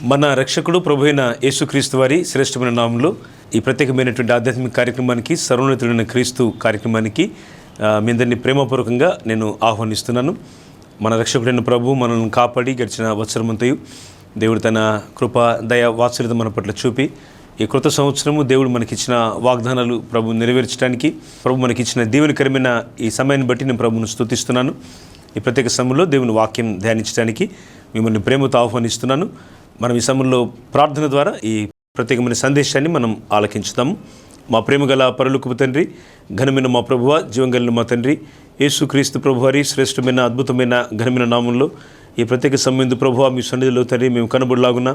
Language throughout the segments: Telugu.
మన రక్షకుడు ప్రభువైన యేసుక్రీస్తు వారి శ్రేష్టమైన నామంలో ఈ ప్రత్యేకమైనటువంటి ఆధ్యాత్మిక కార్యక్రమానికి సర్వోన్నతుడైన క్రీస్తు కార్యక్రమానికి మీ అందరినీ ప్రేమపూర్వకంగా నేను ఆహ్వానిస్తున్నాను. మన రక్షకుడైన ప్రభు మనల్ని కాపాడి గడిచిన వత్సరమంతయు దేవుడు తన కృప దయ వాత్సల్యత మన పట్ల చూపి ఈ కృత సంవత్సరము దేవుడు మనకిచ్చిన వాగ్దానాలు ప్రభు నెరవేర్చడానికి ప్రభు మనకిచ్చిన దీవెనకరమైన ఈ సమయాన్ని బట్టి నేను ప్రభువును స్తుతిస్తున్నాను. ఈ ప్రత్యేక సమయంలో దేవుని వాక్యం ధ్యానించడానికి మిమ్మల్ని ప్రేమతో ఆహ్వానిస్తున్నాను. మనం ఈ సమయంలో ప్రార్థన ద్వారా ఈ ప్రత్యేకమైన సందేశాన్ని మనం ఆలకించుతాము. మా ప్రేమగల పరలోకపు తండ్రి, ఘనమైన మా ప్రభువ, జీవంగలిగిన మా తండ్రి యేసుక్రీస్తు ప్రభువారి శ్రేష్టమైన అద్భుతమైన ఘనమైన నామంలో ఈ ప్రత్యేక సమయంలో ప్రభువ మీ సన్నిధిలో తండ్రి మేము కనబడలాగున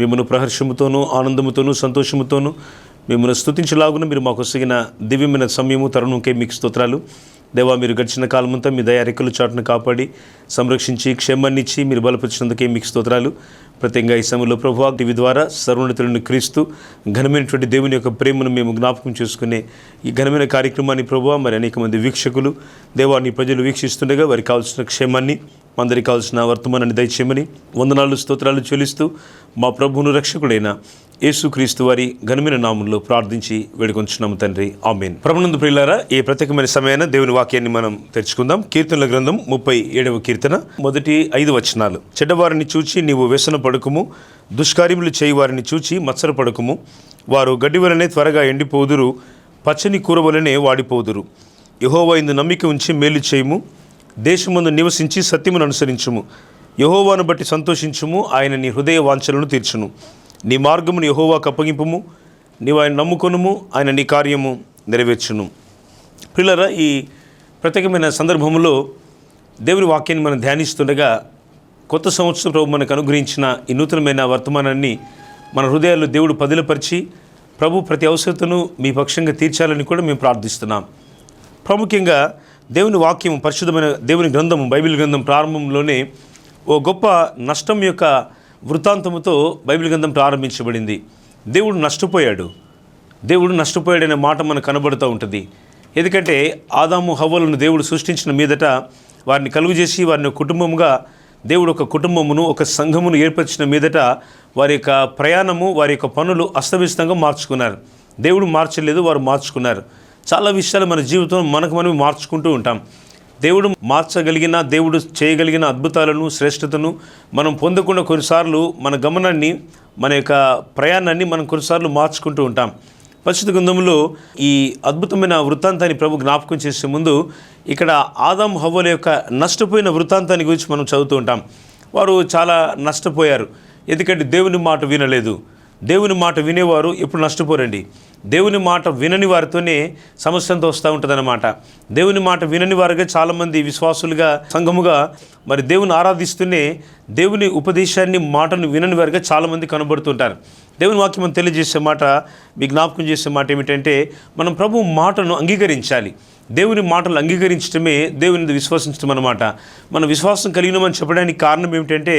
మిమ్మల్ని ప్రహర్షముతోనూ ఆనందముతోనూ సంతోషముతోనూ మిమ్మల్ని స్తుతించలాగున మీరు మాకు వసగిన దివ్యమైన సమయము తరుణంకే మీకు స్తోత్రాలు. దేవా, మీరు గడిచిన కాలమంతా మీ దయా రెక్కల చాటును కాపాడి సంరక్షించి క్షేమాన్నిచ్చి మీరు బలపరిచినందుకే మీకు స్తోత్రాలు. ప్రత్యేకంగా ఈ సమయంలో ప్రభువా టీవీ ద్వారా సర్వోన్నతుడైన క్రీస్తు ఘనమైనటువంటి దేవుని యొక్క ప్రేమను మేము జ్ఞాపకం చేసుకునే ఈ ఘనమైన కార్యక్రమాన్ని ప్రభువా మరి అనేక మంది వీక్షకులు దేవాన్ని ప్రజలు వీక్షిస్తుండగా వారికి కావాల్సిన క్షేమాన్ని అందరికి కావాల్సిన వర్తమానాన్ని దయచేయమని వందనాలు స్తోత్రాలు చెల్లిస్తూ మా ప్రభువును రక్షకుడైన యేసుక్రీస్తు వారి ఘనమైన నామంలో ప్రార్థించి వేడుకొంచున్నాము తండ్రి, ఆమేన్. ప్రభునందు ప్రియులారా, ఈ ప్రత్యేకమైన సమయాన దేవుని వాక్యాన్ని మనం తెరుచుకుందాం. కీర్తనల గ్రంథం 37వ కీర్తన మొదటి 5 వచనాలు. చెడ్డవారిని చూచి నీవు వ్యసన పడుకుము, దుష్కార్యములు చేయి వారిని చూచి మత్సర పడుకుము. వారు గడ్డి వలనే త్వరగా ఎండిపోదురు, పచ్చని కూర వలనే వాడిపోదురు. యెహోవా యందు నమ్మిక ఉంచి మేలు చేయుము, దేశమందు నివసించి సత్యమును అనుసరించుము. యెహోవాను బట్టి సంతోషించుము, ఆయన నీ హృదయ వాంఛలను తీర్చును. నీ మార్గమును యెహోవాకు అప్పగింపుము, నీవు ఆయన నమ్ముకొనుము, ఆయన నీ కార్యము నెరవేర్చును. ప్రియులారా, ఈ ప్రత్యేకమైన సందర్భంలో దేవుని వాక్యాన్ని మనం ధ్యానిస్తుండగా కొత్త సంవత్సరం ప్రభు మనకు అనుగ్రహించిన ఈ నూతనమైన వర్తమానాన్ని మన హృదయాల్లో దేవుడు పదిలపరిచి ప్రభు ప్రతి అవసరతను మీ పక్షంగా తీర్చాలని కూడా మేము ప్రార్థిస్తున్నాం. ప్రాముఖ్యంగా దేవుని వాక్యం, పరిశుద్ధమైన దేవుని గ్రంథము, బైబిల్ గ్రంథం ప్రారంభంలోనే ఓ గొప్ప నష్టం యొక్క వృత్తాంతముతో బైబిల్ గ్రంథం ప్రారంభించబడింది. దేవుడు నష్టపోయాడనే మాట మనకు కనబడుతూ ఉంటుంది. ఎందుకంటే ఆదాము హవ్వలను దేవుడు సృష్టించిన మీదట వారిని కలుగజేసి వారిని కుటుంబంగా దేవుడు ఒక కుటుంబమును, ఒక సంఘమును ఏర్పరిచిన మీదట వారి యొక్క ప్రయాణము, వారి యొక్క పనులు అస్తవ్యస్తంగా మార్చుకున్నారు. దేవుడు మార్చలేదు, వారు మార్చుకున్నారు. చాలా విషయాలు మన జీవితం మనకు మనం మార్చుకుంటూ ఉంటాం. దేవుడు మార్చగలిగిన, దేవుడు చేయగలిగిన అద్భుతాలను, శ్రేష్టతను మనం పొందకుండా కొన్నిసార్లు మన గమనాన్ని, మన యొక్క ప్రయాణాన్ని మనం కొన్నిసార్లు మార్చుకుంటూ ఉంటాం. పరిశుద్ధ గ్రంథంలో ఈ అద్భుతమైన వృత్తాంతాన్ని ప్రభు జ్ఞాపకం చేసే ముందు ఇక్కడ ఆదాము హవ్వల యొక్క నష్టపోయిన వృత్తాంతాన్ని గురించి మనం చదువుతూ ఉంటాం. వారు చాలా నష్టపోయారు. ఎందుకంటే దేవుని మాట వినలేదు. దేవుని మాట వినేవారు ఎప్పుడు నష్టపోరండి. దేవుని మాట వినని వారితోనే సమస్య అంతా వస్తూ ఉంటుందన్నమాట. దేవుని మాట వినని వారుగా చాలామంది విశ్వాసులుగా, సంఘముగా మరి దేవుని ఆరాధిస్తూనే దేవుని ఉపదేశాన్ని, మాటను వినని వారుగా చాలామంది కనబడుతుంటారు. దేవుని వాక్యం తెలియజేసే మాట, మీ జ్ఞాపకం చేసే మాట ఏమిటంటే మనం ప్రభు మాటను అంగీకరించాలి. దేవుని మాటలు అంగీకరించడమే దేవుని విశ్వసించడం అన్నమాట. మన విశ్వాసం కలిగినామని చెప్పడానికి కారణం ఏమిటంటే,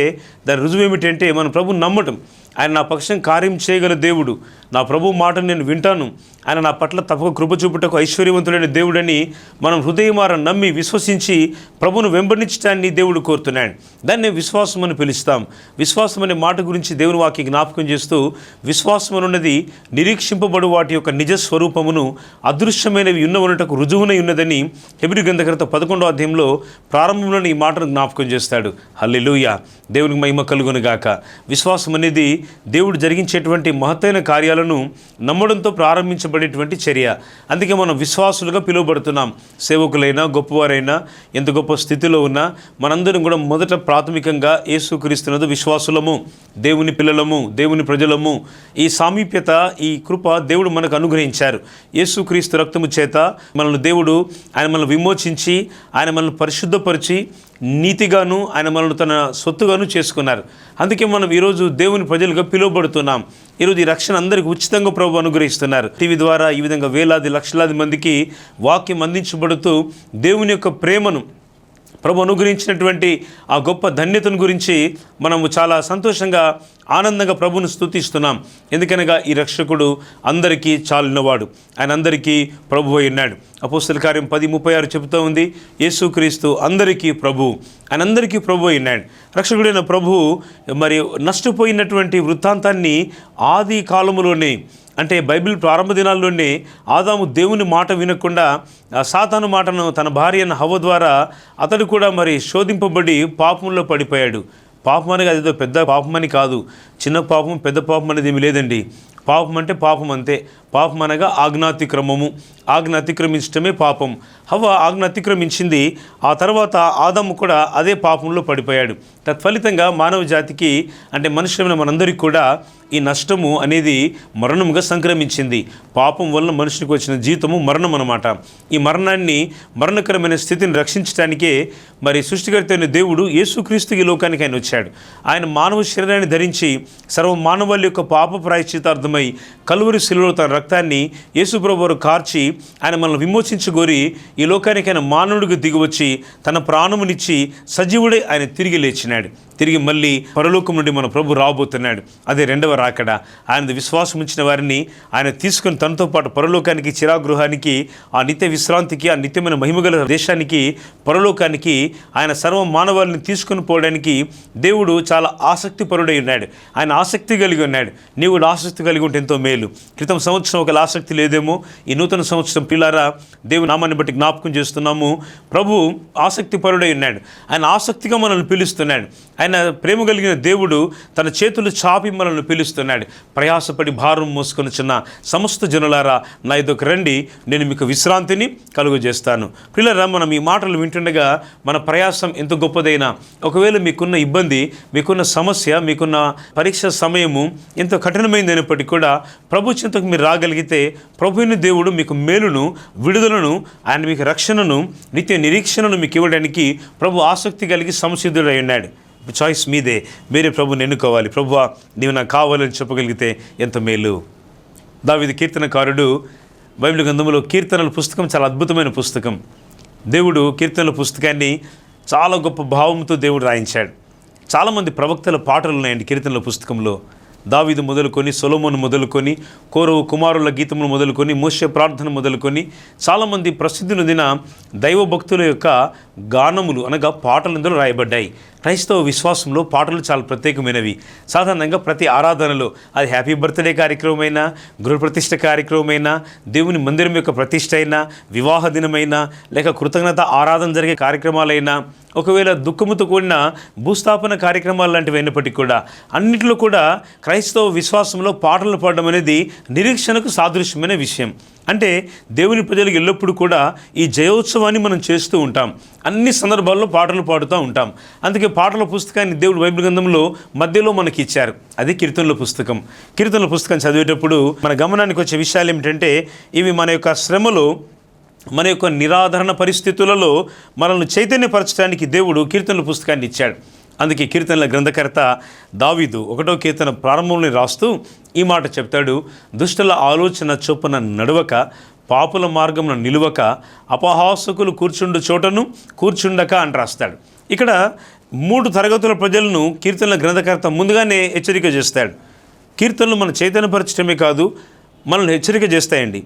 దాని రుజువు ఏమిటంటే మనం ప్రభుని నమ్మటం. ఆయన నా పక్షం కార్యం చేయగల దేవుడు, నా ప్రభు మాటను నేను వింటాను, ఆయన నా పట్ల తప్పక కృప చూపుటకు ఐశ్వర్యవంతుడైన దేవుడని మనం హృదయమార నమ్మి విశ్వసించి ప్రభును వెంబడించడాన్ని దేవుడు కోరుతున్నాడు. దాన్ని విశ్వాసం అని పిలుస్తాం. విశ్వాసం అనే మాట గురించి దేవుని వాక్య జ్ఞాపకం చేస్తూ, విశ్వాసం అనున్నది నిరీక్షింపబడు వాటి యొక్క నిజ స్వరూపమును అదృశ్యమైనవి ఉన్నవనటకు రుజువునై ఉన్నదని హెబ్రీ గ్రంథకర్త 11వ అధ్యాయంలో ప్రారంభంలోని ఈ మాటను జ్ఞాపకం చేస్తాడు. హల్లెలూయా, దేవునికి మహిమ కలుగును గాక. విశ్వాసం అనేది దేవుడు జరిగించేటువంటి మహత్తైన కార్యాలను నమ్మడంతో ప్రారంభించబడేటువంటి చర్య. అందుకే మనం విశ్వాసులుగా పిలువబడుతున్నాం. సేవకులైనా, గొప్పవారైనా, ఎంత గొప్ప స్థితిలో ఉన్నా మనందరం కూడా మొదట ప్రాథమికంగా యేసుక్రీస్తునందు విశ్వాసులము, దేవుని పిల్లలము, దేవుని ప్రజలము. ఈ సామీప్యత, ఈ కృప దేవుడు మనకు అనుగ్రహించారు. యేసుక్రీస్తు రక్తము చేత మనల్ని దేవుడు, ఆయన మనల్ని విమోచించి, ఆయన మనల్ని పరిశుద్ధపరిచి నీతిగాను, ఆయన మనల్ని తన సొత్తుగాను చేసుకున్నారు. అందుకే మనం ఈరోజు దేవుని ప్రజలుగా పిలువబడుతున్నాం. ఈరోజు ఈ రక్షణ అందరికీ ఉచితంగా ప్రభు అనుగ్రహిస్తున్నారు. టీవీ ద్వారా ఈ విధంగా వేలాది లక్షలాది మందికి వాక్యం అందించబడుతూ దేవుని యొక్క ప్రేమను, ప్రభు అనుగ్రహించినటువంటి ఆ గొప్ప ధన్యతను గురించి మనము చాలా సంతోషంగా ఆనందంగా ప్రభువును స్తుతిస్తున్నాం. ఎందుకనగా ఈ రక్షకుడు అందరికీ చాలినవాడు, ఆయన అందరికీ ప్రభు అయి ఉన్నాడు. అపోస్తల కార్యం 10:36 చెబుతూ ఉంది, యేసుక్రీస్తు అందరికీ ప్రభు, ఆయన అందరికీ ప్రభు అయి ఉన్నాడు. రక్షకుడైన ప్రభువు మరి నష్టపోయినటువంటి వృత్తాంతాన్ని ఆది కాలములోనే, అంటే బైబిల్ ప్రారంభ దినాల్లోనే ఆదాము దేవుని మాట వినకుండా సాతాను మాటను తన భార్య అయిన హవ్వ ద్వారా అతడు కూడా మరి శోధింపబడి పాపంలో పడిపోయాడు. పాపం అనేది అదేదో పెద్ద పాపం అని కాదు, చిన్న పాపం పెద్ద పాపం అనేది ఏమి లేదండి. పాపం అంటే పాపం అంతే. పాపం అనగా ఆజ్ఞాతిక్రమము, ఆజ్ఞ అతిక్రమించడమే పాపం. హవ్వ ఆజ్ఞ అతిక్రమించింది, ఆ తర్వాత ఆదాము కూడా అదే పాపంలో పడిపోయాడు. తత్ఫలితంగా మానవ జాతికి, అంటే మనుషులైన మనందరికీ కూడా ఈ నష్టము అనేది మరణముగా సంక్రమించింది. పాపం వలన మనుషునికి వచ్చిన జీతము మరణం అన్నమాట. ఈ మరణాన్ని, మరణకరమైన స్థితిని రక్షించడానికే మరి సృష్టికర్త అయిన దేవుడు యేసుక్రీస్తు ఈ లోకానికి ఆయన వచ్చాడు. ఆయన మానవ శరీరాన్ని ధరించి సర్వ మానవాళి యొక్క పాప ప్రాయశ్చితార్థమై కలువరి శిలువలో తన రక్తాన్ని యేసుప్రభువు వారు కార్చి ఆయన మనల్ని విమోచించగోరి ఈ లోకానికి ఆయన మానవుడికి దిగివచ్చి తన ప్రాణమునిచ్చి సజీవుడై ఆయన తిరిగి లేచినాడు. తిరిగి మళ్ళీ పరలోకం నుండి మన ప్రభు రాబోతున్నాడు. అదే రెండవ రాకడ. ఆయన విశ్వాసం ఉంచిన వారిని ఆయన తీసుకుని తనతో పాటు పరలోకానికి, చిరాగృహానికి, ఆ నిత్య విశ్రాంతికి, ఆ నిత్యమైన మహిమగల దేశానికి, పరలోకానికి ఆయన సర్వ మానవాళిని తీసుకుని పోవడానికి దేవుడు చాలా ఆసక్తిపరుడై ఉన్నాడు. ఆయన ఆసక్తి కలిగి ఉన్నాడు. నీవు ఆసక్తి కలిగి ఉంటే ఎంతో మేలు. క్రితం సంవత్సరం ఒక ఆసక్తి లేదేమో, ఈ నూతన సంవత్సరం పిల్లారా దేవుని నామాన్ని బట్టి జ్ఞాపకం చేస్తున్నాము. ప్రభు ఆసక్తిపరుడై ఉన్నాడు. ఆయన ఆసక్తిగా మనల్ని పిలుస్తున్నాడు. ఆయన ప్రేమ కలిగిన దేవుడు తన చేతులు చాపి మనల్ని పిలుస్తున్నాడు. ప్రయాసపడి భారం మోసుకొని చిన్న సమస్త జనులారా నా ఇదొక రండి, నేను మీకు విశ్రాంతిని కలుగజేస్తాను. పిల్లరా, మనం ఈ మాటలు వింటుండగా మన ప్రయాసం ఎంత గొప్పదైనా, ఒకవేళ మీకున్న ఇబ్బంది, మీకున్న సమస్య, మీకున్న పరీక్ష సమయము ఎంతో కఠినమైనప్పటికీ కూడా ప్రభు చింతకు మీరు రాగలిగితే ప్రభువుని దేవుడు మీకు మేలును, విడుదలను, ఆయన మీకు రక్షణను, నిత్య నిరీక్షణను మీకు ఇవ్వడానికి ప్రభు ఆసక్తి కలిగి సంసిద్ధుడై ఉన్నాడు. చాయిస్ మీదే. మీరే ప్రభుని ఎన్నుకోవాలి. ప్రభువా నీవు నాకు కావాలని చెప్పగలిగితే ఎంత మేలు. దావీదు కీర్తనకారుడు బైబిల్ గ్రంథంలో కీర్తనల పుస్తకం చాలా అద్భుతమైన పుస్తకం. దేవుడు కీర్తనల పుస్తకాన్ని చాలా గొప్ప భావంతో దేవుడు రాయించాడు. చాలామంది ప్రవక్తల పాటలు ఉన్నాయండి కీర్తనల పుస్తకంలో. దావీదు మొదలుకొని, సొలొమోను మొదలుకొని, కోరవు కుమారుల గీతములు మొదలుకొని, మోషే ప్రార్థన మొదలుకొని చాలామంది ప్రసిద్ధి నొందిన దైవభక్తుల యొక్క గానములు అనగా పాటలు ఇందులో రాయబడ్డాయి. క్రైస్తవ విశ్వాసంలో పాటలు చాలా ప్రత్యేకమైనవి. సాధారణంగా ప్రతి ఆరాధనలో, అది హ్యాపీ బర్త్డే కార్యక్రమమైనా, గృహప్రతిష్ఠ కార్యక్రమమైనా, దేవుని మందిరం యొక్క ప్రతిష్ఠ అయినా, వివాహ దినమైనా, లేక కృతజ్ఞత ఆరాధన జరిగే కార్యక్రమాలైనా, ఒకవేళ దుఃఖముతో కూడిన భూస్థాపన కార్యక్రమాలు లాంటివి అయినప్పటికీ కూడా అన్నింటిలో కూడా క్రైస్తవ విశ్వాసంలో పాటలు పాడడం అనేది నిరీక్షణకు సాదృశ్యమైన విషయం. అంటే దేవుని ప్రజలకు ఎల్లప్పుడూ కూడా ఈ జయోత్సవాన్ని మనం చేస్తూ ఉంటాం. అన్ని సందర్భాల్లో పాటలు పాడుతూ ఉంటాం. అందుకే పాటల పుస్తకాన్ని దేవుడు బైబిల్ గ్రంథంలో మధ్యలో మనకి ఇచ్చారు. అది కీర్తనల పుస్తకం. కీర్తనల పుస్తకం చదివేటప్పుడు మన గమనానికి వచ్చే విషయాలు ఏమిటంటే, ఇవి మన యొక్క శ్రమలో, మన యొక్క నిరాధరణ పరిస్థితులలో మనల్ని చైతన్యపరచడానికి దేవుడు కీర్తనల పుస్తకాన్ని ఇచ్చాడు. అందుకే కీర్తనల గ్రంథకర్త దావీదు 1వ కీర్తన ప్రారంభంలో రాస్తూ ఈ మాట చెప్తాడు, దుష్టుల ఆలోచన చొప్పున నడవక, పాపుల మార్గమున నిలువక, అపహాసకులు కూర్చుండు చోటను కూర్చుండక అని రాస్తాడు. ఇక్కడ 3 తరగతుల ప్రజలను కీర్తనల గ్రంథకర్త ముందుగానే హెచ్చరిక చేస్తాడు. కీర్తనలు మన చైతన్యపరచడమే కాదు, మనల్ని హెచ్చరిక చేస్తాయండి.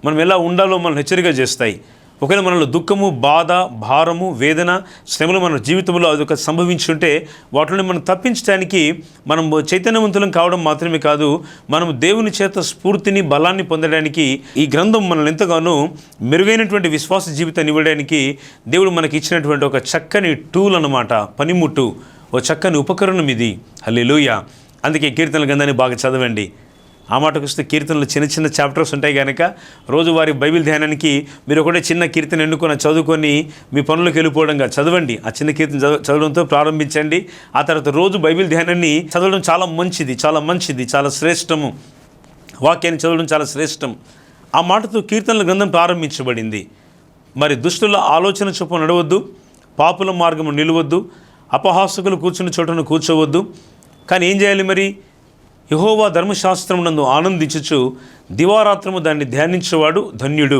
మనం ఎలా ఉండాలో మనల్ని హెచ్చరిక చేస్తాయి. ఒకవేళ మనలో దుఃఖము, బాధ, భారము, వేదన, శ్రమలు మన జీవితంలో అదొక సంభవించుంటే వాటిని మనం తప్పించడానికి మనం చైతన్యవంతులం కావడం మాత్రమే కాదు, మనం దేవుని చేత స్ఫూర్తిని, బలాన్ని పొందడానికి ఈ గ్రంథం మనల్ని ఎంతగానో మెరుగైనటువంటి విశ్వాస జీవితాన్ని ఇవ్వడానికి దేవుడు మనకి ఇచ్చినటువంటి ఒక చక్కని టూల్ అన్నమాట, పనిముట్టు, ఓ చక్కని ఉపకరణం ఇది. హల్లెలూయా. అందుకే కీర్తనల గ్రంథాన్ని బాగా చదవండి. ఆ మాటకు వస్తే కీర్తనలు చిన్న చిన్న చాప్టర్స్ ఉంటాయి కనుక రోజువారి బైబిల్ ధ్యానానికి మీరు ఒకటే చిన్న కీర్తన ఎన్నుకొని చదువుకొని మీ పనులకు వెళ్ళిపోవడంగా చదవండి. ఆ చిన్న కీర్తన చదవడంతో ప్రారంభించండి. ఆ తర్వాత రోజు బైబిల్ ధ్యానాన్ని చదవడం చాలా మంచిది, చాలా మంచిది, చాలా శ్రేష్టము. వాక్యాన్ని చదవడం చాలా శ్రేష్టం. ఆ మాటతో కీర్తనల గ్రంథం ప్రారంభించబడింది. మరి దుష్టుల ఆలోచన చొప్పున నడవద్దు, పాపుల మార్గము నిలవద్దు, అపహాసకులు కూర్చున్న చోటను కూర్చోవద్దు. కానీ ఏం చేయాలి మరి? యెహోవా ధర్మశాస్త్రమునందు ఆనందించుచు దివారాత్రము దాన్ని ధ్యానించేవాడు ధన్యుడు.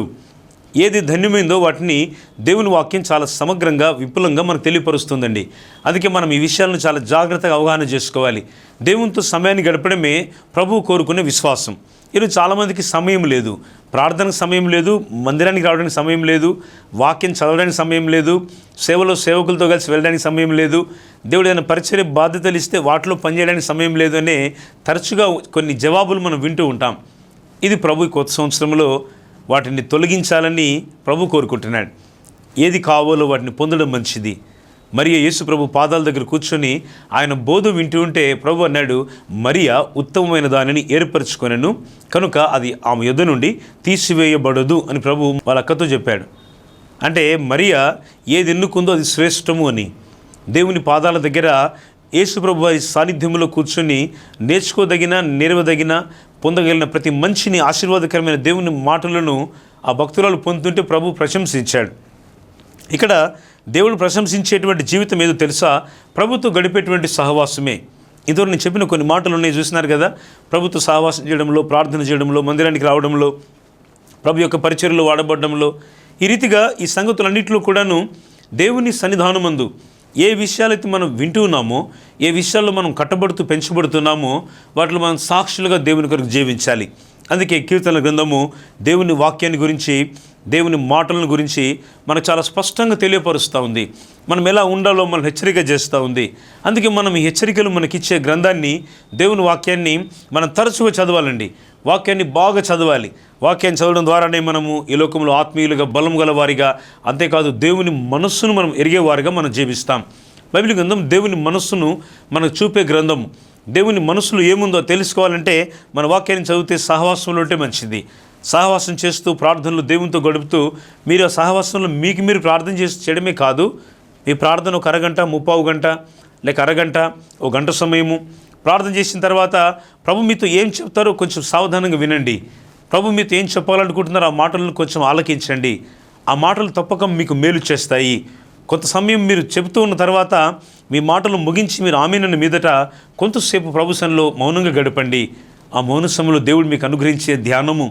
ఏది ధన్యమైందో వాటిని దేవుని వాక్యం చాలా సమగ్రంగా విపులంగా మనకు తెలియపరుస్తుందండి. అందుకే మనం ఈ విషయాలను చాలా జాగ్రత్తగా అవగాహన చేసుకోవాలి. దేవునితో సమయాన్ని గడపడమే ప్రభువు కోరుకునే విశ్వాసం. ఈరోజు చాలామందికి సమయం లేదు, ప్రార్థనకు సమయం లేదు, మందిరానికి రావడానికి సమయం లేదు, వాక్యం చదవడానికి సమయం లేదు, సేవలో సేవకులతో కలిసి వెళ్ళడానికి సమయం లేదు, దేవుడు ఏదైనా పరిచర్య బాధ్యతలు ఇస్తే వాటిలో పనిచేయడానికి సమయం లేదు అనే తరచుగా కొన్ని జవాబులు మనం వింటూ ఉంటాం. ఇది ప్రభు కొత్త సంవత్సరంలో వాటిని తొలగించాలని ప్రభు కోరుకుంటున్నాడు. ఏది కావాలో వాటిని పొందడం మంచిది. మరియ యేసు ప్రభు పాదాల దగ్గర కూర్చొని ఆయన బోధ వింటూ ఉంటే ప్రభు అన్నాడు, మరియ ఉత్తమమైన దానిని ఏర్పరచుకొనెను కనుక అది ఆమె యొద్ద నుండి తీసివేయబడదు అని ప్రభు వాళ్ళ అక్కతో చెప్పాడు. అంటే మరియ ఏది ఎన్నుకుందో అది శ్రేష్టము అని. దేవుని పాదాల దగ్గర యేసు ప్రభు వారి సాన్నిధ్యంలో కూర్చొని నేర్చుకోదగిన, నేర్వదగిన, పొందగలిగిన ప్రతి మంచిని, ఆశీర్వాదకరమైన దేవుని మాటలను ఆ భక్తురాలు పొందుతుంటే ప్రభు ప్రశంసించాడు. ఇక్కడ దేవుడు ప్రశంసించేటువంటి జీవితం ఏదో తెలుసా? ప్రభుతో గడిపేటువంటి సహవాసమే. ఇంతవరకు నేను చెప్పిన కొన్ని మాటలు ఉన్నాయి, చూసినారు కదా. ప్రభుత్వ సహవాసం చేయడంలో, ప్రార్థన చేయడంలో, మందిరానికి రావడంలో, ప్రభు యొక్క పరిచర్యలో వాడబడడంలో, ఈ రీతిగా ఈ సంగతులన్నింటిలో కూడాను దేవుని సన్నిధానమందు ఏ విషయాలైతే మనం వింటూ ఉన్నామో, ఏ విషయాల్లో మనం కట్టబడుతూ పెంచబడుతున్నామో వాటిలో మనం సాక్షులుగా దేవుని కొరకు జీవించాలి. అందుకే కీర్తనల గ్రంథము దేవుని వాక్యాన్ని గురించి, దేవుని మాటలను గురించి మనకు చాలా స్పష్టంగా తెలియపరుస్తూ ఉంది. మనం ఎలా ఉండాలో మనం హెచ్చరిక చేస్తూ ఉంది. అందుకే మనం ఈ హెచ్చరికలు మనకిచ్చే గ్రంథాన్ని, దేవుని వాక్యాన్ని మనం తరచుగా చదవాలండి. వాక్యాన్ని బాగా చదవాలి. వాక్యాన్ని చదవడం ద్వారానే మనము ఈ లోకంలో ఆత్మీయులుగా, బలం గల వారిగా, అంతేకాదు దేవుని మనస్సును మనం ఎరిగేవారిగా మనం జీవిస్తాం. బైబిల్ గ్రంథం దేవుని మనస్సును మనకు చూపే గ్రంథము. దేవుని మనసులో ఏముందో తెలుసుకోవాలంటే మన వాక్యాన్ని చదివితే సహవాసంలో ఉంటే మంచిది. సహవాసం చేస్తూ ప్రార్థనలు దేవునితో గడుపుతూ మీరు ఆ సహవాసంలో మీకు మీరు ప్రార్థన చేసి చేయడమే కాదు, మీ ప్రార్థన ఒక అరగంట, 30 గంట, లేక అరగంట, ఒక గంట సమయము ప్రార్థన చేసిన తర్వాత ప్రభు మీతో ఏం చెప్తారో కొంచెం సావధానంగా వినండి. ప్రభు మీతో ఏం చెప్పాలనుకుంటున్నారో ఆ మాటలను కొంచెం ఆలకించండి. ఆ మాటలు తప్పక మీకు మేలు చేస్తాయి. కొంత సమయం మీరు చెబుతూ ఉన్న తర్వాత మీ మాటలు ముగించి మీరు ఆమేనన్న మీదట కొంతసేపు ప్రభు సన్నిధిలో మౌనంగా గడపండి. ఆ మౌన సమయంలో దేవుడు మీకు అనుగ్రహించే ధ్యానము,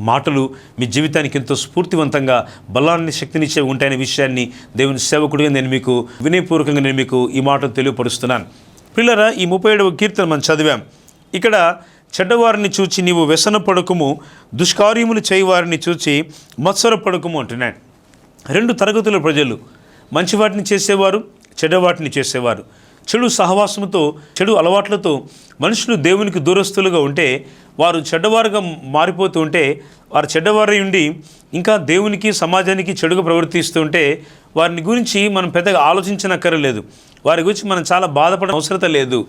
మాటలు మీ జీవితానికి ఎంతో స్ఫూర్తివంతంగా, బలాన్ని, శక్తినిచ్చే ఉంటాయనే విషయాన్ని దేవుని సేవకుడిగా నేను మీకు వినయపూర్వకంగా నేను మీకు ఈ మాటలు తెలియపరుస్తున్నాను. పిల్లరా, ఈ 37వ కీర్తన మనం చదివాం. ఇక్కడ చెడ్డవారిని చూచి నీవు వ్యసన పడకుము, దుష్కార్యములు చేయవారిని చూచి మత్సర పడకుము అంటున్నాడు. 2 తరగతుల ప్రజలు, మంచి వాటిని చేసేవారు, చెడ్డవాటిని చేసేవారు. చెడు సహవాసముతో, చెడు అలవాట్లతో మనుషులు దేవునికి దూరస్తులుగా ఉంటే, వారు చెడ్డవారుగా మారిపోతూ ఉంటే, వారు చెడ్డవారై ఉండి ఇంకా దేవునికి, సమాజానికి చెడుగా ప్రవర్తిస్తూ ఉంటే వారిని గురించి మనం పెద్దగా ఆలోచించనక్కర్లేదు. వారి గురించి మనం చాలా బాధపడడం అవసరం లేదు.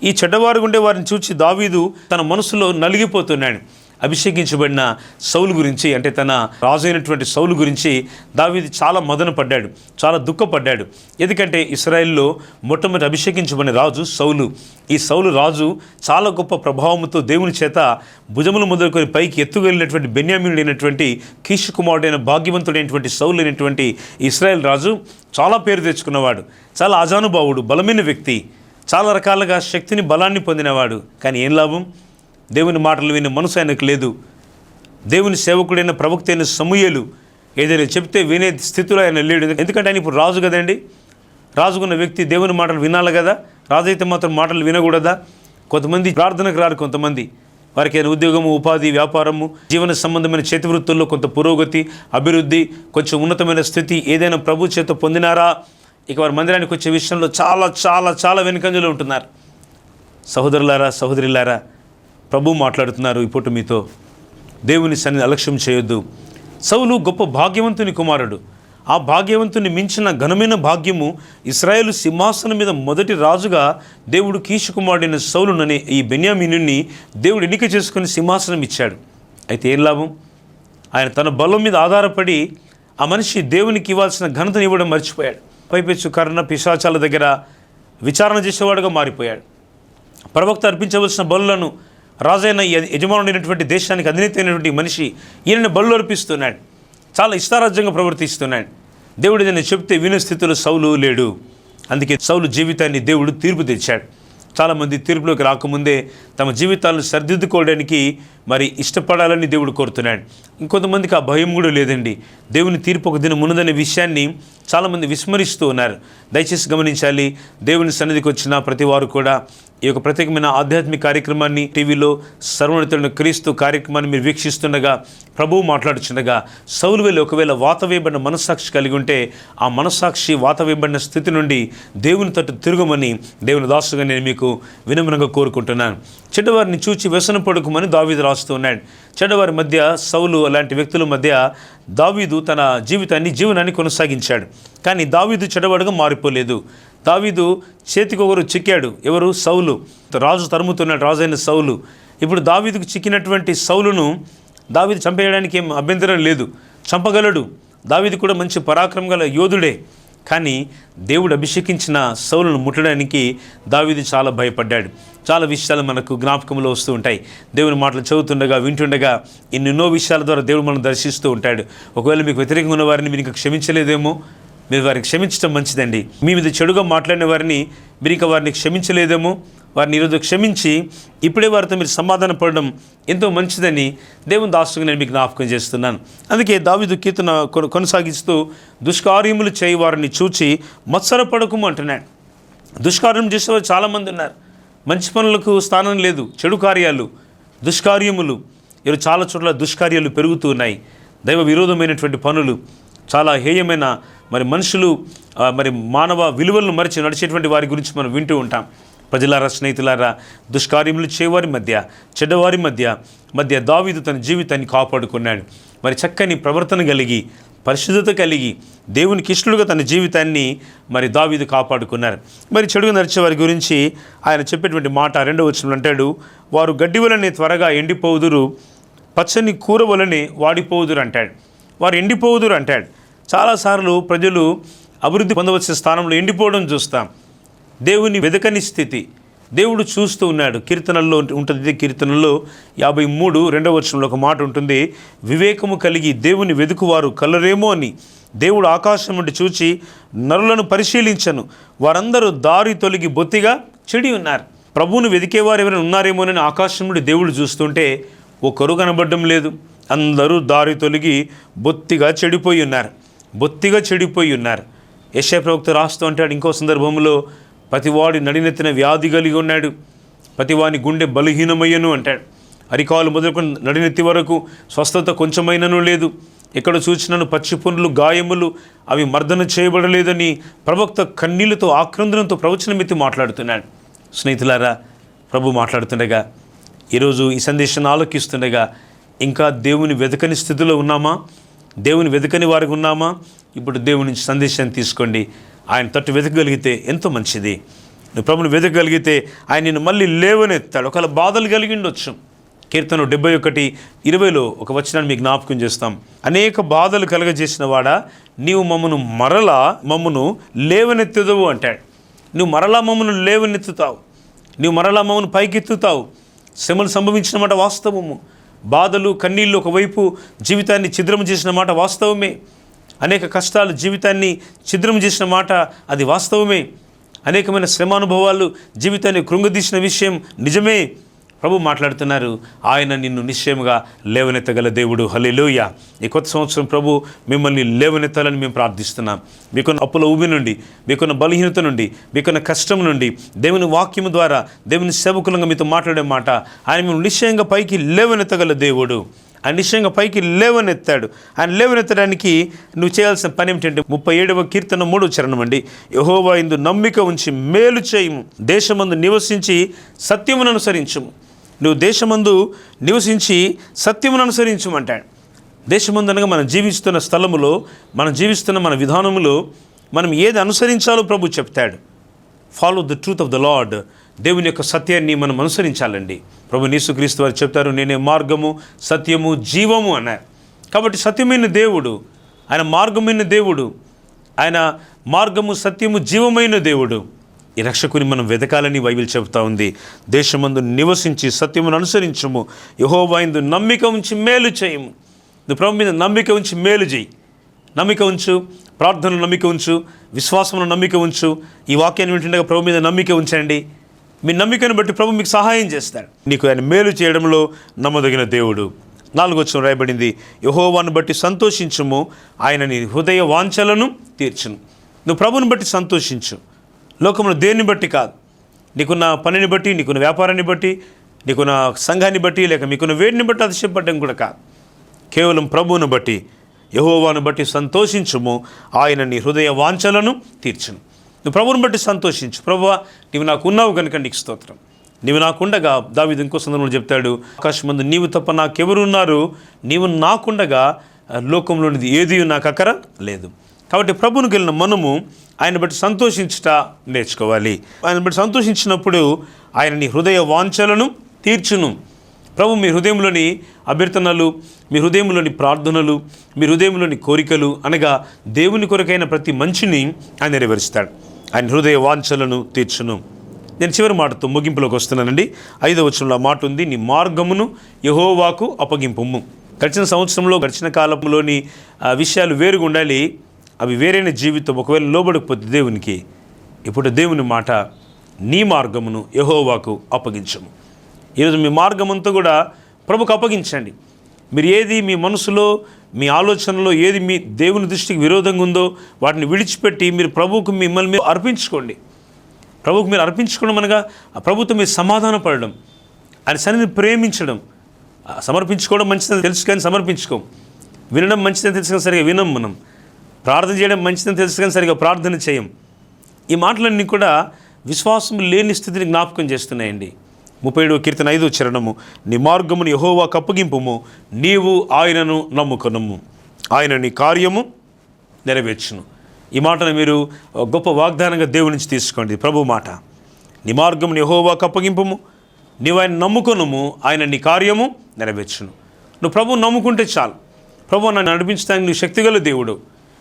ఈ చెడ్డవారు ఉండే వారిని చూసి దావీదు తన మనసులో నలిగిపోతున్నాడు. అభిషేకించబడిన సౌలు గురించి, అంటే తన రాజు అయినటువంటి సౌలు గురించి దావీదు చాలా మదన పడ్డాడు, చాలా దుఃఖపడ్డాడు. ఎందుకంటే ఇశ్రాయేల్లో మొట్టమొదటి అభిషేకించబడిన రాజు సౌలు. ఈ సౌలు రాజు చాలా గొప్ప ప్రభావంతో దేవుని చేత భుజములు మొదలుకొని పైకి ఎత్తుకెళ్ళినటువంటి బెన్యామీనుడైనటువంటి కీషు కుమారుడైన భాగ్యవంతుడైనటువంటి సౌలు అయినటువంటి ఇశ్రాయేల్ రాజు చాలా పేరు తెచ్చుకున్నవాడు, చాలా ఆజానుభావుడు, బలమైన వ్యక్తి, చాలా రకాలుగా శక్తిని, బలాన్ని పొందినవాడు. కానీ ఏం లాభం? దేవుని మాటలు వినే మనసు ఆయనకు లేదు. దేవుని సేవకుడైన ప్రవక్త అయిన సమూయేలు ఏదైనా చెప్తే వినే స్థితిలో ఆయన లేడు. ఎందుకంటే ఆయన ఇప్పుడు రాజు కదండి. రాజుకున్న వ్యక్తి దేవుని మాటలు వినాలి కదా. రాజు అయితే మాత్రం మాటలు వినకూడదా? కొంతమంది ప్రార్థనకు రారు, కొంతమంది వారికి ఏదైనా ఉద్యోగము, ఉపాధి, వ్యాపారము, జీవన సంబంధమైన చేతి వృత్తుల్లో కొంత పురోగతి, అభివృద్ధి, కొంచెం ఉన్నతమైన స్థితి ఏదైనా ప్రభు చేత పొందినారా, ఇక వారి మందిరానికి వచ్చే విషయంలో చాలా చాలా చాలా వెనుకంజలో ఉంటున్నారు. సహోదరులారా, సహోదరులారా, ప్రభు మాట్లాడుతున్నారు ఇప్పుడు మీతో. దేవుని సన్నిధి అలక్ష్యం చేయొద్దు. సౌలు గొప్ప భాగ్యవంతుని కుమారుడు. ఆ భాగ్యవంతుని మించిన ఘనమైన భాగ్యము ఇశ్రాయేలు సింహాసనం మీద మొదటి రాజుగా దేవుడు కీషు కుమారుడైన సౌలుననే ఈ బెన్యామీనుని దేవుడు ఎన్నిక చేసుకుని సింహాసనం ఇచ్చాడు. అయితే ఏం లాభం? ఆయన తన బలం మీద ఆధారపడి ఆ మనిషి దేవునికి ఇవ్వాల్సిన ఘనతను ఇవ్వడం మర్చిపోయాడు. పైపెచ్చు కర్ణ, పిశాచాల దగ్గర విచారణ చేసేవాడుగా మారిపోయాడు. ప్రవక్త అర్పించవలసిన బలులను రాజైన యజమానుడైనటువంటి దేశానికి అధినేత అయినటువంటి మనిషి ఈయనని బలు అర్పిస్తున్నాడు. చాలా ఇష్టారాజ్యంగా ప్రవర్తిస్తున్నాడు. దేవుడు ఏదైనా చెప్తే వినే స్థితిలో సౌలు లేడు. అందుకే సౌలు జీవితాన్ని దేవుడు తీర్పు తెచ్చాడు. చాలామంది తీర్పులోకి రాకముందే తమ జీవితాలను సరిదిద్దుకోవడానికి మరి ఇష్టపడాలని దేవుడు కోరుతున్నాడు. ఇంకొంతమందికి ఆ భయం కూడా లేదండి. దేవుని తీర్పు ఒక దినం ఉన్నదనే విషయాన్ని చాలామంది విస్మరిస్తూ ఉన్నారు. దయచేసి గమనించాలి, దేవుని సన్నిధికి వచ్చిన ప్రతి వారు కూడా ఈ యొక్క ప్రత్యేకమైన ఆధ్యాత్మిక కార్యక్రమాన్ని టీవీలో సర్వోన్నతుడైన క్రీస్తు కార్యక్రమాన్ని మీరు వీక్షిస్తుండగా ప్రభువు మాట్లాడుచుండగా సౌలు వేలు ఒకవేళ వాత వేయబడిన మనస్సాక్షి కలిగి ఉంటే ఆ మనస్సాక్షి వాత వేయబడిన స్థితి నుండి దేవుని తట్టు తిరగమని దేవుని దాసుగా నేను మీకు వినమ్రంగా కోరుకుంటున్నాను. చెడ్డవారిని చూచి వ్యసన పడుకోమని దావీదు రాస్తూ ఉన్నాడు. చెడ్డవారి మధ్య సౌలు అలాంటి వ్యక్తుల మధ్య దావీదు తన జీవనాన్ని కొనసాగించాడు. కానీ దావీదు చెడ్డవాడుగా మారిపోలేదు. దావీదు చేతికి ఒకరు చిక్కాడు. ఎవరు? సౌలు. రాజు తరుముతున్నాడు, రాజైన సౌలు. ఇప్పుడు దావీదుకు చిక్కినటువంటి సౌలును దావీదు చంపేయడానికి ఏం అభ్యంతరం లేదు, చంపగలడు. దావీదు కూడా మంచి పరాక్రమం గల యోధుడే. కానీ దేవుడు అభిషేకించిన సౌలును ముట్టడానికి దావీదు చాలా భయపడ్డాడు. చాలా విషయాలు మనకు జ్ఞాపకంలో వస్తూ ఉంటాయి. దేవుని మాటలు చదువుతుండగా వింటుండగా ఎన్నెన్నో విషయాల ద్వారా దేవుడు మనం దర్శిస్తూ ఉంటాడు. ఒకవేళ మీకు వ్యతిరేకంగా ఉన్న వారిని మీరు ఇంకా క్షమించలేదేమో, మీరు వారిని క్షమించడం మంచిదండి. మీ మీద చెడుగా మాట్లాడిన వారిని మీరు ఇంకా వారిని క్షమించలేదేమో, వారిని ఈరోజు క్షమించి ఇప్పుడే వారితో మీరు సమాధాన పడడం ఎంతో మంచిదని దేవుని దాసుగా నేను మీకు జ్ఞాపకం చేస్తున్నాను. అందుకే దావీదు కీర్తన కొనసాగిస్తూ దుష్కార్యములు చేయి వారిని చూచి మత్సరపడకము అంటున్నాడు. దుష్కార్యం చేసేవారు చాలామంది ఉన్నారు. మంచి పనులకు స్థానం లేదు, చెడు కార్యాలు, దుష్కార్యములు. ఈరోజు చాలా చోట్ల దుష్కార్యాలు పెరుగుతూ ఉన్నాయి. దైవ విరోధమైనటువంటి పనులు, చాలా హేయమైన మనుషులు మానవ విలువలను మరిచి నడిచేటువంటి వారి గురించి మనం వింటూ ఉంటాం. ప్రజలారా, స్నేహితులారా, దుష్కార్యములు చేయవారి మధ్య, చెడ్డవారి మధ్య దావీదు తన జీవితాన్ని కాపాడుకున్నాడు. చక్కని ప్రవర్తన కలిగి, పరిశుద్ధత కలిగి, దేవునికి ఇష్టలుగా తన జీవితాన్ని దావీదు కాపాడుకున్నారు. చెడుగా నడిచే వారి గురించి ఆయన చెప్పేటువంటి మాట 2వ వచనంలో అంటాడు, వారు గడ్డి వలనే త్వరగా ఎండిపోవుదురు, పచ్చని కూర వలనే వాడిపోవుదురు అంటాడు. వారు ఎండిపోవుదురు అంటాడు. చాలాసార్లు ప్రజలు అభివృద్ధి పొందవలసిన స్థానంలో ఎండిపోవడం చూస్తాం. దేవుని వెదకని స్థితి దేవుడు చూస్తూ ఉన్నాడు. కీర్తనల్లో ఉంటుంది. కీర్తనల్లో 53 2వ వచనంలో ఒక మాట ఉంటుంది, వివేకము కలిగి దేవుని వెదుకువారు కలరేమో అని దేవుడు ఆకాశం నుండి చూచి నరులను పరిశీలించను, వారందరూ దారి తొలగి బొత్తిగా చెడి ఉన్నారు. ప్రభువును వెదికేవారు ఎవరైనా ఉన్నారేమోనని ఆకాశం నుండి దేవుడు చూస్తుంటే ఒక్కరు కనబడడం లేదు. అందరూ దారి తొలగి బొత్తిగా చెడిపోయి ఉన్నారు. యెషయా ప్రవక్త రాస్తూ అంటాడు ఇంకో సందర్భంలో, ప్రతివాడి నడినెత్తిన వ్యాధి కలిగి ఉన్నాడు, ప్రతివాని గుండె బలహీనమయ్యను అంటాడు. అరికాలు మొదలుకొని నడినెత్తి వరకు స్వస్థత కొంచెమైనను లేదు. ఎక్కడ చూసినను పచ్చి పుండ్లు, గాయములు, అవి మర్దన చేయబడలేదని ప్రవక్త కన్నీళ్లతో ఆక్రందనంతో ప్రవచనమెత్తి మాట్లాడుతున్నాడు. స్నేహితులారా, ప్రభు మాట్లాడుతుండగా, ఈరోజు ఈ సందేశాన్ని ఆలోకిస్తుండగా ఇంకా దేవుని వెతకని స్థితిలో ఉన్నామా? దేవుని వెతకని వారికి ఉన్నామా? ఇప్పుడు దేవుని నుంచి సందేశాన్ని తీసుకోండి. ఆయన తట్టు వెతకగలిగితే ఎంతో మంచిది. నువ్వు ప్రభుని వెతకగలిగితే ఆయన నిన్ను మళ్ళీ లేవనెత్తాడు. ఒకవేళ బాధలు కలిగి ఉండొచ్చు. కీర్తన 71:20లో ఒక వచనాన్ని మీకు జ్ఞాపకం చేస్తాం. అనేక బాధలు కలగజేసిన వాడా, నీవు మమ్మను లేవనెత్తుదవు అంటాడు. నువ్వు మరలా మమ్మను లేవనెత్తుతావు, నువ్వు మరలా మమ్మను పైకెత్తుతావు. శ్రమలు సంభవించిన మాట వాస్తవము. బాధలు, కన్నీళ్ళు ఒకవైపు జీవితాన్ని ఛిద్రం చేసిన మాట వాస్తవమే. అనేక కష్టాలు జీవితాన్ని ఛిద్రం చేసిన మాట అది వాస్తవమే. అనేకమైన శ్రమానుభవాలు జీవితాన్ని కృంగదీసిన విషయం నిజమే. ప్రభు మాట్లాడుతున్నారు, ఆయన నిన్ను నిశ్చయముగా లేవనెత్తగల దేవుడు. హల్లెలూయా. ఈ కొత్త సంవత్సరం ప్రభు మిమ్మల్ని లేవనెత్తాలని మేము ప్రార్థిస్తున్నాం. మీకున్న అప్పుల ఊబి నుండి, మీకున్న బలహీనత నుండి, మీకున్న కష్టం నుండి దేవుని వాక్యము ద్వారా, దేవుని సేవకులంగా మీతో మాట్లాడే మాట, ఆయన మిమ్మల్ని నిశ్చయంగా పైకి లేవనెత్తగల దేవుడు. ఆయన నిశ్చయంగా పైకి లేవనెత్తాడు. ఆయన లేవనెత్తడానికి నువ్వు చేయాల్సిన పని ఏమిటంటే 37వ కీర్తన 3వ చరణం అండి, యెహోవా యందు నమ్మిక ఉంచి మేలు చేయము, దేశమందు నివసించి సత్యమును అనుసరించుము. నువ్వు దేశమందు నివసించి సత్యమును అనుసరించమంటాడు. దేశమందు అనగా మనం జీవిస్తున్న స్థలములో, మనం జీవిస్తున్న మన విధానములో మనం ఏది అనుసరించాలో ప్రభు చెప్తాడు. Follow the truth of the lord. దేవుని యొక్క సత్యాన్ని మనం అనుసరించాలండి. ప్రభు యేసుక్రీస్తు వారు చెప్తారు, నేనే మార్గము, సత్యము, జీవము అన్నారు. కాబట్టి సత్యమైన దేవుడు, ఆయన మార్గమైన దేవుడు, ఆయన మార్గము, సత్యము, జీవమైన దేవుడు. ఈ రక్షకుని మనం వెతకాలని బైబిల్ చెబుతా ఉంది. దేశమందు నివసించి సత్యమును అనుసరించము, యెహోవా యందు నమ్మిక ఉంచి మేలు చేయము. నువ్వు ప్రభు మీద నమ్మిక ఉంచి మేలు చేయి. నమ్మిక ఉంచు, ప్రార్థనలు నమ్మిక ఉంచు, విశ్వాసంలో నమ్మిక ఉంచు. ఈ వాక్యాన్ని వింటుండగా ప్రభు మీద నమ్మిక ఉంచండి. మీ నమ్మికను బట్టి ప్రభు మీకు సహాయం చేస్తాడు. నీకు ఆయన మేలు చేయడంలో నమ్మదగిన దేవుడు. 4వ వచనం రాయబడింది, యెహోవాను బట్టి సంతోషించుము, ఆయన నీ హృదయ వాంఛలను తీర్చును. నువ్వు ప్రభుని బట్టి సంతోషించు, లోకంలో దేన్ని బట్టి కాదు. నీకున్న పనిని బట్టి, నీకున్న వ్యాపారాన్ని బట్టి, నీకున్న సంఘాన్ని బట్టి, లేక మీకున్న వేడిని బట్టి అతిశయపడడం కూడా కాదు. కేవలం ప్రభువును బట్టి, యెహోవాను బట్టి సంతోషించుము, ఆయన నీ హృదయ వాంఛలను తీర్చును. నువ్వు ప్రభువును బట్టి సంతోషించు. ప్రభువా, నీవు నాకు ఉన్నావు కనుక నీకు స్తోత్రం. నీవు నాకుండగా, దావీదు ఇంకో సందర్భంలో చెప్తాడు, ఆకాశమందు నీవు తప్ప నాకెవరున్నారు, నీవు నాకుండగా లోకంలోనిది ఏది నాకు అక్కర లేదు. కాబట్టి ప్రభువునికి వెళ్ళిన మనము ఆయన బట్టి సంతోషించుట నేర్చుకోవాలి. ఆయన బట్టి సంతోషించినప్పుడు ఆయన నీ హృదయ వాంఛలను తీర్చును. ప్రభు మీ హృదయంలోని అభ్యర్థనలు, మీ హృదయంలోని ప్రార్థనలు, మీ హృదయంలోని కోరికలు అనగా దేవుని కొరకైన ప్రతి మంచిని ఆయన నెరవేరుస్తాడు. ఆయన హృదయ వాంఛలను తీర్చును. నేను చివరి మాటతో ముగింపులోకి వస్తున్నానండి. 5వ వచనంలో మాట ఉంది, నీ మార్గమును యెహోవాకు అప్పగింపుము. గడిచిన సంవత్సరంలో, గడిచిన కాలంలోని విషయాలు వేరుగా ఉండాలి. అవి వేరైన జీవితం ఒకవేళ లోబడకపోతే దేవునికి, ఇప్పుడు దేవుని మాట, నీ మార్గమును యెహోవాకు అప్పగించము. ఈరోజు మీ మార్గం అంతా కూడా ప్రభుకు అప్పగించండి. మీరు ఏది మీ మనసులో, మీ ఆలోచనలో ఏది మీ దేవుని దృష్టికి విరోధంగా ఉందో వాటిని విడిచిపెట్టి మీరు ప్రభువుకు మిమ్మల్ని మీరు అర్పించుకోండి. ప్రభువుకు మీరు అర్పించుకోవడం అనగా ఆ ప్రభుతో మీరు సమాధాన పడడం, ఆయన సన్నిధిని ప్రేమించడం. సమర్పించుకోవడం మంచిదని తెలుసు కానీ సమర్పించుకోం. వినడం మంచిదని తెలుసు కానీ సరిగా వినం. మనం ప్రార్థన చేయడం మంచిదని తెలుసు కానీ సరిగా ప్రార్థన చేయం. ఈ మాటలన్నీ కూడా విశ్వాసం లేని స్థితిని జ్ఞాపకం చేస్తున్నాయండి. 37వ కీర్తన 5వ చరణము, నీ మార్గమును యెహోవాకు అప్పగింపుము, నీవు ఆయనను నమ్ముకొనుము, ఆయన నీ కార్యము నెరవేర్చును. ఈ మాటను మీరు గొప్ప వాగ్దానంగా దేవుని నుంచి తీసుకోండి. ప్రభు మాట, నీ మార్గమును యెహోవాకు అప్పగింపుము, నీవు ఆయన నమ్ముకొనుము, ఆయన నీ కార్యము నెరవేర్చును. నువ్వు ప్రభువు నమ్ముకుంటే చాలు. ప్రభు నన్ను నడిపించడానికి నువ్వు శక్తిగల దేవుడు.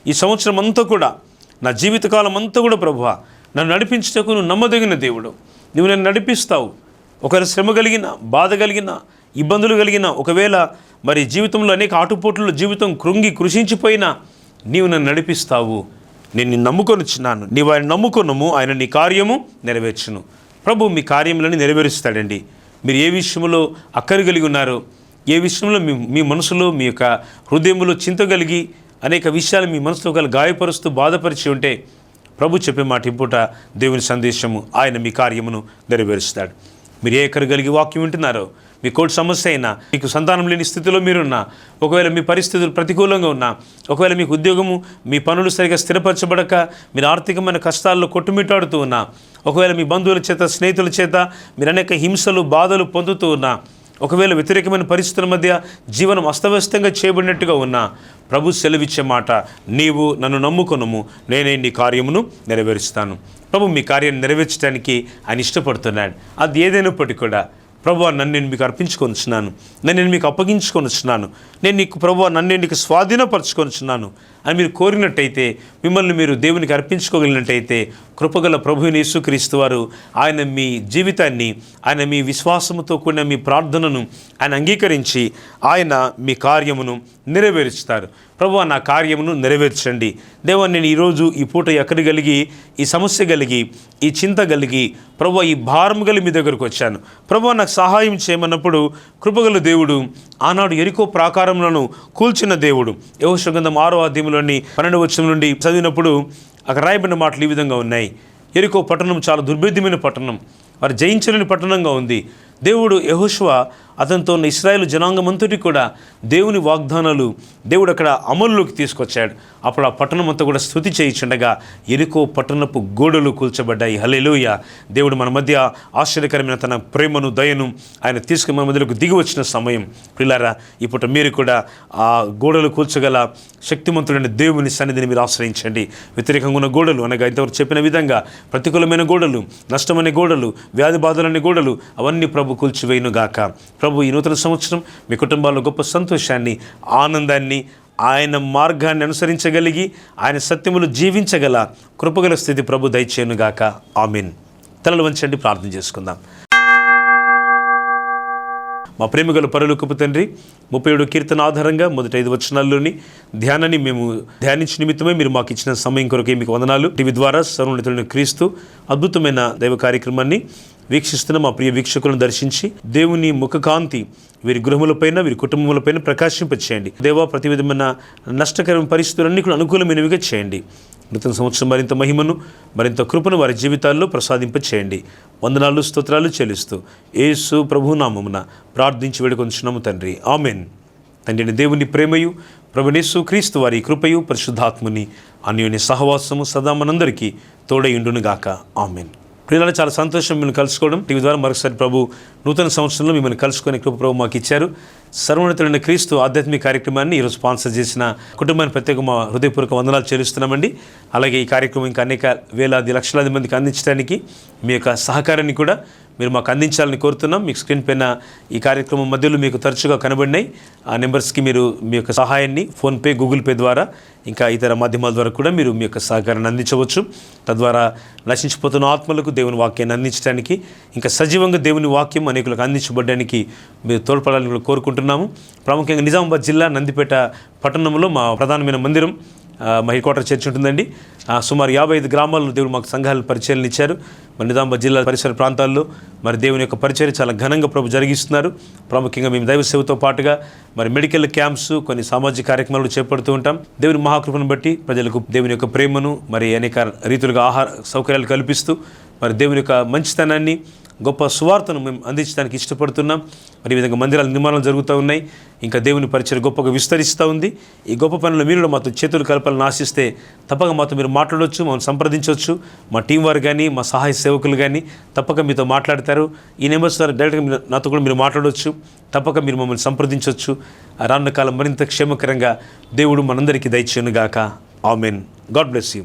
ఈ సంవత్సరం అంతా కూడా, నా జీవితకాలం అంతా కూడా ప్రభువా నన్ను నడిపించటకు నువ్వు నమ్మదగిన దేవుడు. నువ్వు నన్ను నడిపిస్తావు. ఒకవేళ శ్రమ కలిగిన, బాధ కలిగిన, ఇబ్బందులు కలిగిన, ఒకవేళ మరి జీవితంలో అనేక ఆటుపోట్లలో జీవితం కృంగి కృషించిపోయినా నీవు నన్ను నడిపిస్తావు. నేను నిన్ను నమ్ముకొనుచున్నాను. నీవు ఆయన నమ్ముకొనుము, ఆయన నీ కార్యము నెరవేర్చును. ప్రభు మీ కార్యములను నెరవేరుస్తాడండి. మీరు ఏ విషయంలో అక్కర కలిగి ఉన్నారో, ఏ విషయంలో మీ మనసులో, మీ యొక్క హృదయంలో చింత కలిగి అనేక విషయాలు మీ మనసులో గాయపరుస్తూ బాధపరిచి ఉంటే ప్రభు చెప్పే మాట ఇంపుట దేవుని సందేశము, ఆయన మీ కార్యమును నెరవేరుస్తాడు. మీరు ఏ ఎక్కరు కలిగి వాక్యం వింటున్నారో, మీ కోటి సమస్య అయినా, మీకు సంతానం లేని స్థితిలో మీరున్నా, ఒకవేళ మీ పరిస్థితులు ప్రతికూలంగా ఉన్నా, ఒకవేళ మీకు ఉద్యోగము, మీ పనులు సరిగా స్థిరపరచబడక మీరు ఆర్థికమైన కష్టాల్లో కొట్టుమిట్టాడుతూ ఉన్నా, ఒకవేళ మీ బంధువుల చేత, స్నేహితుల చేత మీరు అనేక హింసలు, బాధలు పొందుతూ ఉన్నా, ఒకవేళ వ్యతిరేకమైన పరిస్థితుల మధ్య జీవనం అస్తవ్యస్తంగా చేయబడినట్టుగా ఉన్నా, ప్రభు సెలవిచ్చే మాట, నీవు నన్ను నమ్ముకొనుము, నేనే నీ కార్యమును నెరవేరుస్తాను. ప్రభు మీ కార్యాన్ని నెరవేర్చడానికి ఆయన ఇష్టపడుతున్నాడు. అది ఏదైనప్పటికీ కూడా, ప్రభువా నన్ను నేను మీకు అర్పించుకొనిచున్నాను, నేను మీకు అప్పగించుకొనిచున్నాను, నేను నీకు ప్రభువా నన్ను నీకు స్వాధీనపరచుకొనిచున్నాను అని మీరు కోరినట్టయితే, మిమ్మల్ని మీరు దేవునికి అర్పించుకోగలిగినట్టయితే, కృపగల ప్రభువుని యేసుక్రీస్తు వారు ఆయన మీ జీవితాన్ని, ఆయన మీ విశ్వాసముతో కూడిన మీ ప్రార్థనను ఆయన అంగీకరించి ఆయన మీ కార్యమును నెరవేరుస్తారు. ప్రభువా నా కార్యమును నెరవేర్చండి. దేవా నేను ఈరోజు ఈ పూట ఎక్కడి కలిగి, ఈ సమస్య కలిగి, ఈ చింత కలిగి, ప్రభువా ఈ భారం కలిగి మీ దగ్గరకు వచ్చాను. ప్రభువా నాకు సహాయం చేయమన్నప్పుడు కృపగల దేవుడు ఆనాడు యెరికో ప్రాకారములను కూల్చిన దేవుడు. యెహోషువ గ్రంథం 6వ అధ్యాయంలోని 12వ వచనం నుండి చదివినప్పుడు అక్కడ రాయబడిన మాటలు ఈ విధంగా ఉన్నాయి. యెరికో పట్టణం చాలా దుర్భేద్యమైన పట్టణం, వారు జయించలేని పట్టణంగా ఉంది. దేవుడు యెహోషువ అతనితో ఉన్న ఇశ్రాయేలు జనాంగం అంతటి కూడా దేవుని వాగ్దానాలు దేవుడు అక్కడ అమలులోకి తీసుకొచ్చాడు. అప్పుడు ఆ పట్టణం అంతా కూడా స్తుతి చేయించుండగా యెరికో పట్టణపు గోడలు కూల్చబడ్డాయి. హల్లెలూయా. దేవుడు మన మధ్య ఆశ్చర్యకరమైన తన ప్రేమను, దయను ఆయన తీసుకుని మన మధ్యలోకి దిగి వచ్చిన సమయం. ప్రియులారా, ఇప్పుడు మీరు కూడా ఆ గోడలు కూల్చగల శక్తిమంతుడైన దేవుని సన్నిధిని మీరు ఆశ్రయించండి. వ్యతిరేకంగా ఉన్న గోడలు అనగా ఇంతవరకు చెప్పిన విధంగా ప్రతికూలమైన గోడలు, నష్టమనే గోడలు, వ్యాధి బాధలనే గోడలు అవన్నీ ప్రభు కూల్చివేయును గాక. ప్రభు ఈ నూతన సంవత్సరం మీ కుటుంబాల్లో గొప్ప సంతోషాన్ని, ఆనందాన్ని, ఆయన మార్గాన్ని అనుసరించగలిగి ఆయన సత్యములు జీవించగల కృపగల స్థితి ప్రభు దయచేయునుగాక. ఆమేన్. తలలు వంచండి, ప్రార్థన చేసుకుందాం. మా ప్రేమగల పరలోకపు తండ్రి, 37వ కీర్తన ఆధారంగా మొదటి 5 వచనాల్లోని ధ్యానాన్ని మేము ధ్యానించిన నిమిత్తమే మీరు మాకు ఇచ్చిన సమయం కొరకే మీకు వందనాలు. టీవీ ద్వారా సర్వోన్నతుడైన క్రీస్తు అద్భుతమైన దైవ కార్యక్రమాన్ని వీక్షిస్తున్న మా ప్రియ వీక్షకులను దర్శించి దేవుని ముఖకాంతి వీరి గృహములపైన, వీరి కుటుంబములపైన ప్రకాశింపచేయండి. దేవా, ప్రతి విధమైన నష్టకరమైన పరిస్థితులన్నీ కూడా అనుకూలమైనవిగా చేయండి. నూతన సంవత్సరం మరింత మహిమను, మరింత కృపను వారి జీవితాల్లో ప్రసాదింపచేయండి. వందనాలు, స్తోత్రాలు చెల్లిస్తూ యేసు ప్రభువు నామమున ప్రార్థించి వేడుకొంచున్నాము తండ్రి, ఆమెన్. తండ్రి దేవుని ప్రేమయు, ప్రభువైన యేసు క్రీస్తు వారి కృపయు, పరిశుద్ధాత్మని అన్యోన్య సహవాసము సదా మనందరికీ తోడైయుండునుగాక, ఆమెన్. ప్రియులారా, చాలా సంతోషం మిమ్మల్ని కలుసుకోవడం. టీవీ ద్వారా మరొకసారి ప్రభు నూతన సంవత్సరంలో మిమ్మల్ని కలుసుకునే కృప ప్రభు మాకు ఇచ్చారు. సర్వోన్నతుడైన క్రీస్తు ఆధ్యాత్మిక కార్యక్రమాన్ని ఈరోజు స్పాన్సర్ చేసిన కుటుంబాన్ని ప్రత్యేక మా హృదయపూర్వక వందనాలు చెల్లిస్తున్నామండి. అలాగే ఈ కార్యక్రమం ఇంకా అనేక వేలాది లక్షలాది మందికి అందించడానికి మీ యొక్క సహకారాన్ని కూడా మీరు మాకు అందించాలని కోరుతున్నాం. మీకు స్క్రీన్ పైన ఈ కార్యక్రమం మధ్యలో మీకు తరచుగా కనబడినాయి ఆ నెంబర్స్కి మీరు మీ యొక్క సహాయాన్ని ఫోన్పే, గూగుల్ పే ద్వారా ఇంకా ఇతర మాధ్యమాల ద్వారా కూడా మీరు మీ యొక్క సహకారాన్ని అందించవచ్చు. తద్వారా నశించిపోతున్న ఆత్మలకు దేవుని వాక్యాన్ని అందించడానికి, ఇంకా సజీవంగా దేవుని వాక్యం అనేకులకు అందించబడడానికి మీరు తోడ్పడాలని కోరుకుంటున్నాము. ప్రాముఖ్యంగా నిజామాబాద్ జిల్లా నందిపేట పట్టణంలో మా ప్రధానమైన మందిరం, మా హెడ్ క్వార్టర్ చర్చ్ ఉంటుందండి. సుమారు 55 గ్రామాల్లో దేవుడు మాకు సంఘాల పరిచర్యలు ఇచ్చారు. మరి నిజామాబాద్ జిల్లా పరిసర ప్రాంతాల్లో మరి దేవుని యొక్క పరిచర్య చాలా ఘనంగా ప్రభు జరిగిస్తున్నారు. ప్రాముఖ్యంగా మేము దైవ సేవతో పాటుగా మరి మెడికల్ క్యాంప్స్, కొన్ని సామాజిక కార్యక్రమాలు చేపడుతూ ఉంటాం. దేవుని మహాకృపను బట్టి ప్రజలకు దేవుని యొక్క ప్రేమను, మరి అనేక రీతులుగా ఆహార సౌకర్యాలు కల్పిస్తూ మరి దేవుని యొక్క మంచితనాన్ని, గొప్ప సువార్తను మేము అందించడానికి ఇష్టపడుతున్నాం. మరి ఈ విధంగా మందిరాల నిర్మాణాలు జరుగుతూ ఉన్నాయి. ఇంకా దేవుని పరిచయం గొప్పగా విస్తరిస్తూ ఉంది. ఈ గొప్ప పనులు మీరు మాతో చేతులు కలపాలని ఆశిస్తే తప్పక మాతో మీరు మాట్లాడవచ్చు, మమ్మల్ని సంప్రదించవచ్చు. మా టీం వారు కానీ, మా సహాయ సేవకులు కానీ తప్పక మీతో మాట్లాడతారు. ఈ నెంబర్స్ ద్వారా డైరెక్ట్గా నాతో కూడా మీరు మాట్లాడవచ్చు. తప్పక మీరు మమ్మల్ని సంప్రదించవచ్చు. రానున్న కాలం మరింత క్షేమకరంగా దేవుడు మనందరికీ దయచేయునుగాక, ఆమెన్. God bless you.